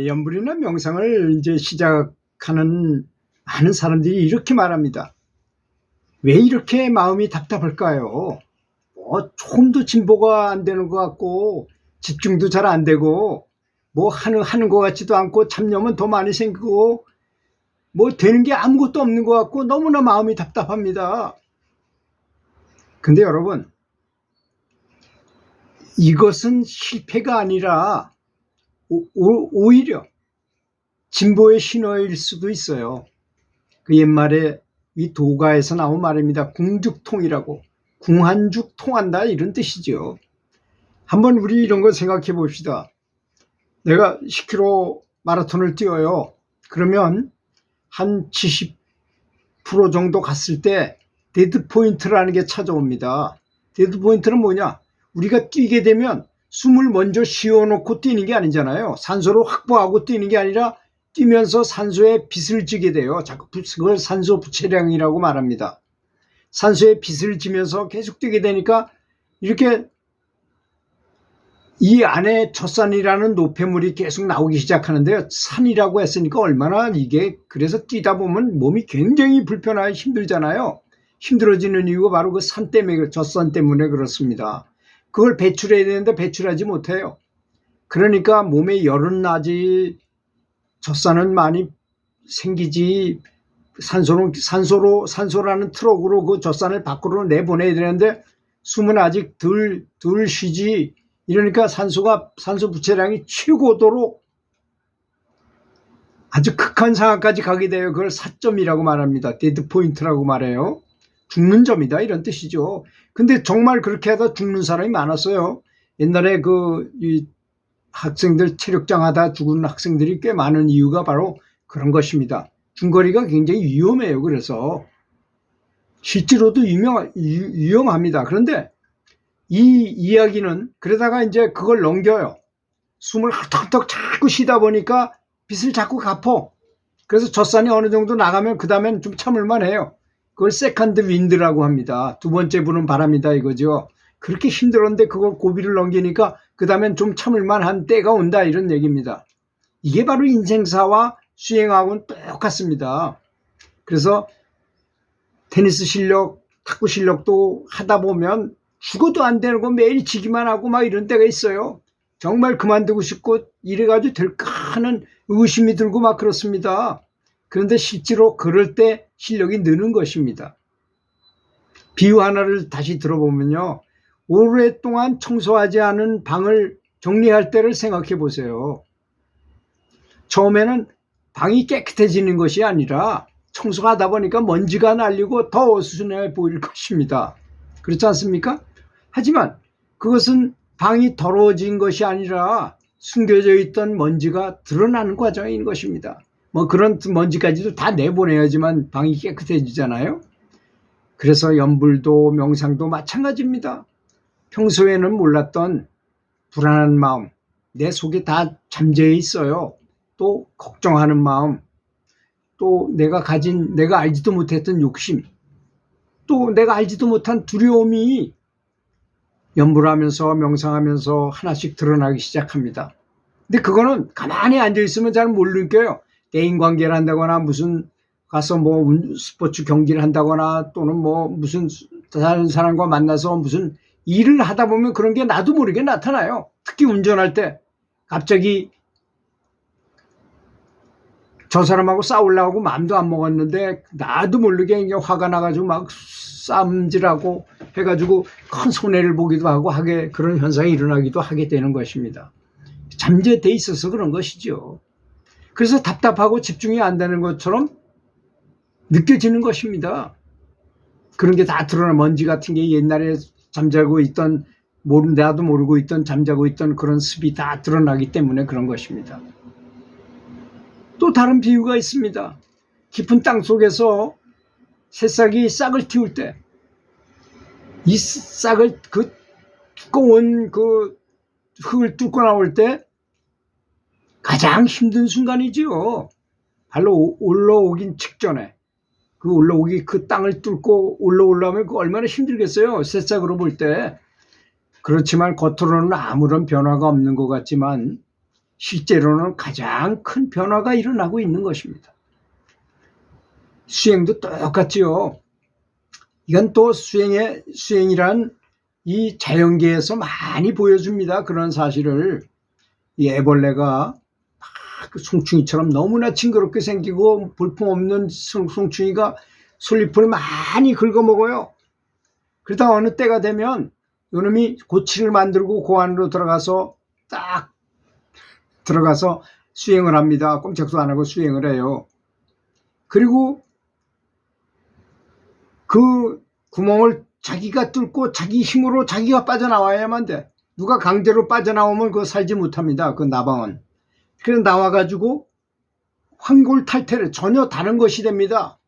염불이나 명상을 이제 시작하는 많은 사람들이 이렇게 말합니다. 왜 이렇게 마음이 답답할까요? 조금도 진보가 안 되는 것 같고 집중도 잘 안 되고 뭐 하는 것 같지도 않고 잡념은 더 많이 생기고 뭐 되는 게 아무것도 없는 것 같고 너무나 마음이 답답합니다. 근데 여러분, 이것은 실패가 아니라 오히려 진보의 신호일 수도 있어요. 그 옛말에 이 도가에서 나온 말입니다. 궁죽통이라고. 궁한죽 통한다 이런 뜻이죠. 한번 우리 이런 거 생각해 봅시다. 내가 10km 마라톤을 뛰어요. 그러면 한 70% 정도 갔을 때 데드 포인트라는 게 찾아옵니다. 데드 포인트는 뭐냐? 우리가 뛰게 되면 숨을 먼저 쉬어놓고 뛰는 게 아니잖아요. 산소를 확보하고 뛰는 게 아니라 뛰면서 산소에 빚을 지게 돼요. 그걸 산소 부채량이라고 말합니다. 산소에 빚을 지면서 계속 뛰게 되니까 이렇게 이 안에 젖산이라는 노폐물이 계속 나오기 시작하는데요. 산이라고 했으니까 얼마나 이게 그래서 뛰다 보면 몸이 굉장히 불편하고 힘들잖아요. 힘들어지는 이유가 바로 그 산 때문에, 젖산 때문에 그렇습니다. 그걸 배출해야 되는데 배출하지 못해요. 그러니까 몸에 열은 나지, 젖산은 많이 생기지, 산소라는 트럭으로 그 젖산을 밖으로 내보내야 되는데 숨은 아직 덜 쉬지. 이러니까 산소 부채량이 최고도로 아주 극한 상황까지 가게 돼요. 그걸 사점이라고 말합니다. 데드 포인트라고 말해요. 죽는 점이다 이런 뜻이죠. 근데 정말 그렇게 하다 죽는 사람이 많았어요. 옛날에 이 학생들 체력장 하다 죽은 학생들이 꽤 많은 이유가 바로 그런 것입니다. 중거리가 굉장히 위험해요. 그래서 실제로도 위험합니다. 그런데 이 이야기는 그러다가 이제 그걸 넘겨요. 숨을 헐떡헐떡 자꾸 쉬다 보니까 빚을 자꾸 갚어. 그래서 젖산이 어느 정도 나가면 그 다음엔 좀 참을만 해요. 그걸 세컨드 윈드라고 합니다. 두 번째 부는 바람이다 이거죠. 그렇게 힘들었는데 그걸 고비를 넘기니까 그 다음엔 좀 참을만한 때가 온다 이런 얘기입니다. 이게 바로 인생사와 수행하고는 똑같습니다. 그래서 테니스 실력, 탁구 실력도 하다 보면 죽어도 안 되는 거 매일 지기만 하고 막 이런 때가 있어요. 정말 그만두고 싶고 이래가지고 될까 하는 의심이 들고 막 그렇습니다. 그런데 실제로 그럴 때 실력이 느는 것입니다. 비유 하나를 다시 들어보면요. 오랫동안 청소하지 않은 방을 정리할 때를 생각해 보세요. 처음에는 방이 깨끗해지는 것이 아니라 청소가 하다 보니까 먼지가 날리고 더 어수선해 보일 것입니다. 그렇지 않습니까? 하지만 그것은 방이 더러워진 것이 아니라 숨겨져 있던 먼지가 드러나는 과정인 것입니다. 뭐 그런 먼지까지도 다 내보내야지만 방이 깨끗해지잖아요. 그래서 염불도 명상도 마찬가지입니다. 평소에는 몰랐던 불안한 마음, 내 속에 다 잠재해 있어요. 또 걱정하는 마음, 또 내가 알지도 못했던 욕심, 또 내가 알지도 못한 두려움이 염불하면서 명상하면서 하나씩 드러나기 시작합니다. 근데 그거는 가만히 앉아있으면 잘 못 느껴요. 대인관계를 한다거나 무슨 가서 뭐 스포츠 경기를 한다거나 또는 뭐 무슨 다른 사람과 만나서 무슨 일을 하다 보면 그런 게 나도 모르게 나타나요. 특히 운전할 때 갑자기 저 사람하고 싸우려고 마음도 안 먹었는데 나도 모르게 이제 화가 나가지고 막 싸움질하고 해가지고 큰 손해를 보기도 하고 그런 현상이 일어나기도 하게 되는 것입니다. 잠재돼 있어서 그런 것이죠. 그래서 답답하고 집중이 안 되는 것처럼 느껴지는 것입니다. 그런 게 다 드러나 먼지 같은 게 옛날에 잠자고 있던 나도 모르고 있던 잠자고 있던 그런 습이 다 드러나기 때문에 그런 것입니다. 또 다른 비유가 있습니다. 깊은 땅 속에서 새싹이 싹을 틔울 때 이 싹을 그 두꺼운 그 흙을 뚫고 나올 때 가장 힘든 순간이지요. 발로 올라오긴 직전에 그 땅을 뚫고 올라오려면 얼마나 힘들겠어요. 새싹으로 볼 때. 그렇지만 겉으로는 아무런 변화가 없는 것 같지만 실제로는 가장 큰 변화가 일어나고 있는 것입니다. 수행도 똑같지요. 이건 또 수행이란 이 자연계에서 많이 보여줍니다. 그런 사실을. 이 애벌레가 그 송충이처럼 너무나 징그럽게 생기고 볼품없는 송충이가 솔잎을 많이 긁어먹어요. 그러다 어느 때가 되면 이놈이 고치를 만들고 그 안으로 들어가서 수행을 합니다. 꼼짝도 안 하고 수행을 해요. 그리고 그 구멍을 자기가 뚫고 자기 힘으로 자기가 빠져나와야만 돼. 누가 강제로 빠져나오면 그거 살지 못합니다. 그 나방은. 그래서 나와가지고 환골탈태를 전혀 다른 것이 됩니다.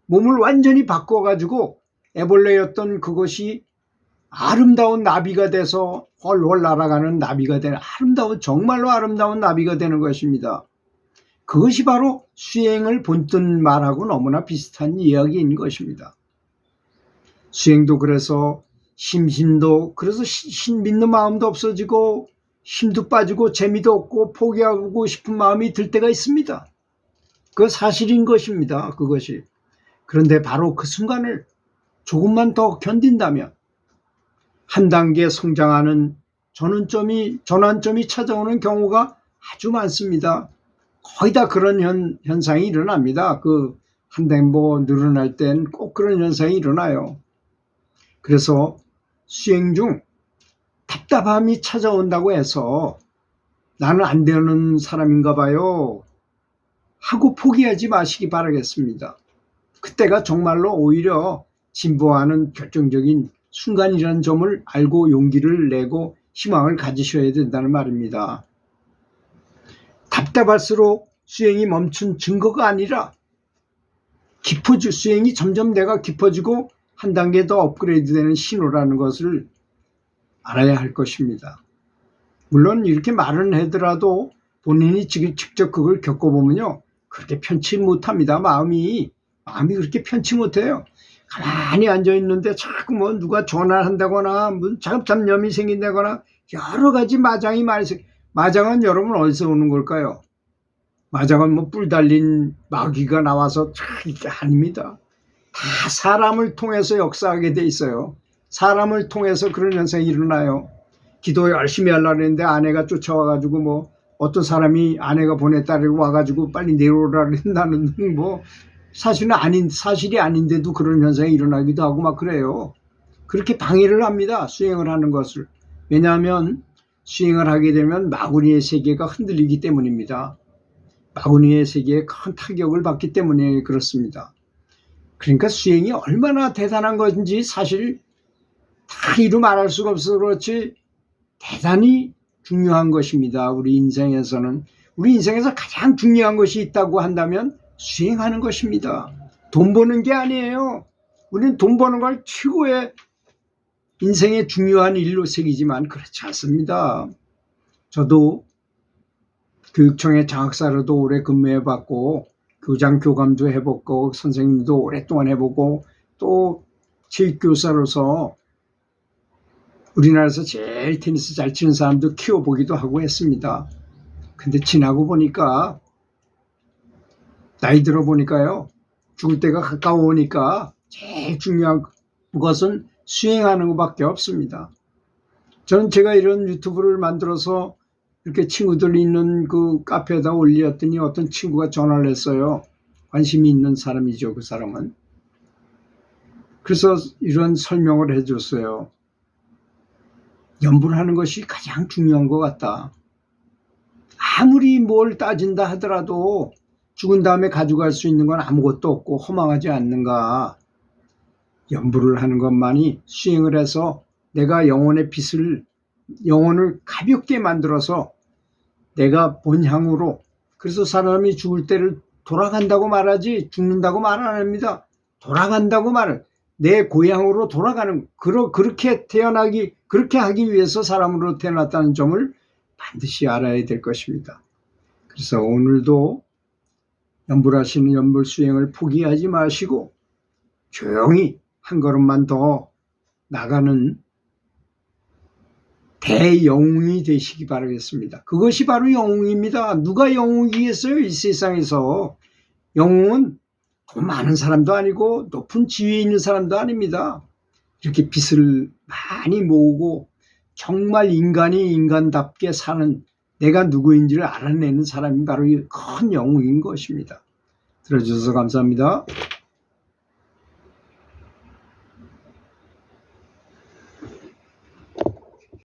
몸을 완전히 바꿔가지고 애벌레였던 그것이 아름다운 나비가 돼서 훨훨 날아가는 나비가 되는 정말로 아름다운 나비가 되는 것입니다. 그것이 바로 수행을 본뜬 말하고 너무나 비슷한 이야기인 것입니다. 수행도 그래서 그래서 믿는 마음도 없어지고 힘도 빠지고 재미도 없고 포기하고 싶은 마음이 들 때가 있습니다. 그 사실인 것입니다. 그것이. 그런데 바로 그 순간을 조금만 더 견딘다면 한 단계 성장하는 전환점이 찾아오는 경우가 아주 많습니다. 거의 다 그런 현상이 일어납니다. 그 한 단계 늘어날 땐 꼭 그런 현상이 일어나요. 그래서 수행 중 답답함이 찾아온다고 해서 나는 안 되는 사람인가 봐요 하고 포기하지 마시기 바라겠습니다. 그때가 정말로 오히려 진보하는 결정적인 순간이라는 점을 알고 용기를 내고 희망을 가지셔야 된다는 말입니다. 답답할수록 수행이 멈춘 증거가 아니라 수행이 점점 내가 깊어지고 한 단계 더 업그레이드되는 신호라는 것을 알아야 할 것입니다. 물론 이렇게 말은 하더라도 본인이 직접 그걸 겪어보면요 그렇게 편치 못합니다. 마음이 그렇게 편치 못해요. 가만히 앉아있는데 자꾸 뭐 누가 전화를 한다거나 잡념이 생긴다거나 여러 가지 마장이 많이 마장은 여러분 어디서 오는 걸까요? 마장은 뭐 뿔 달린 마귀가 나와서 이게 아닙니다. 다 사람을 통해서 역사하게 돼 있어요. 사람을 통해서 그런 현상이 일어나요. 기도 열심히 하려고 했는데 아내가 쫓아와가지고 뭐 어떤 사람이 아내가 보냈다고 와가지고 빨리 내려오라 그랬다는 뭐 사실이 아닌데도 그런 현상이 일어나기도 하고 막 그래요. 그렇게 방해를 합니다. 수행을 하는 것을. 왜냐하면 수행을 하게 되면 마구니의 세계가 흔들리기 때문입니다. 마구니의 세계에 큰 타격을 받기 때문에 그렇습니다. 그러니까 수행이 얼마나 대단한 건지 사실 다 이루 말할 수가 없어서 그렇지 대단히 중요한 것입니다. 우리 인생에서 가장 중요한 것이 있다고 한다면 수행하는 것입니다. 돈 버는 게 아니에요. 우리는 돈 버는 걸 최고의 인생의 중요한 일로 새기지만 그렇지 않습니다. 저도 교육청의 장학사로도 오래 근무해봤고 교장 교감도 해보고 선생님도 오랫동안 해보고 또 체육교사로서 우리나라에서 제일 테니스 잘 치는 사람도 키워보기도 하고 했습니다. 근데 지나고 보니까 나이 들어 보니까요 죽을 때가 가까워오니까 제일 중요한 것은 수행하는 것밖에 없습니다. 저는 제가 이런 유튜브를 만들어서 이렇게 친구들 있는 그 카페에다 올렸더니 어떤 친구가 전화를 했어요. 관심이 있는 사람이죠, 그 사람은. 그래서 이런 설명을 해줬어요. 연불 하는 것이 가장 중요한 것 같다. 아무리 뭘 따진다 하더라도 죽은 다음에 가져갈 수 있는 건 아무것도 없고 허망하지 않는가. 연불을 하는 것만이 수행을 해서 내가 영혼을 가볍게 만들어서 내가 본향으로, 그래서 사람이 죽을 때를 돌아간다고 말하지 죽는다고 말 안 합니다. 돌아간다고 말을, 내 고향으로 돌아가는, 그렇게 하기 위해서 사람으로 태어났다는 점을 반드시 알아야 될 것입니다. 그래서 오늘도 연불하시는 연불 수행을 포기하지 마시고 조용히 한 걸음만 더 나가는 대영웅이 되시기 바라겠습니다. 그것이 바로 영웅입니다. 누가 영웅이겠어요? 이 세상에서. 영웅은 더 많은 사람도 아니고 높은 지위에 있는 사람도 아닙니다. 이렇게 빚을 많이 모으고 정말 인간이 인간답게 사는, 내가 누구인지를 알아내는 사람이 바로 큰 영웅인 것입니다. 들어주셔서 감사합니다.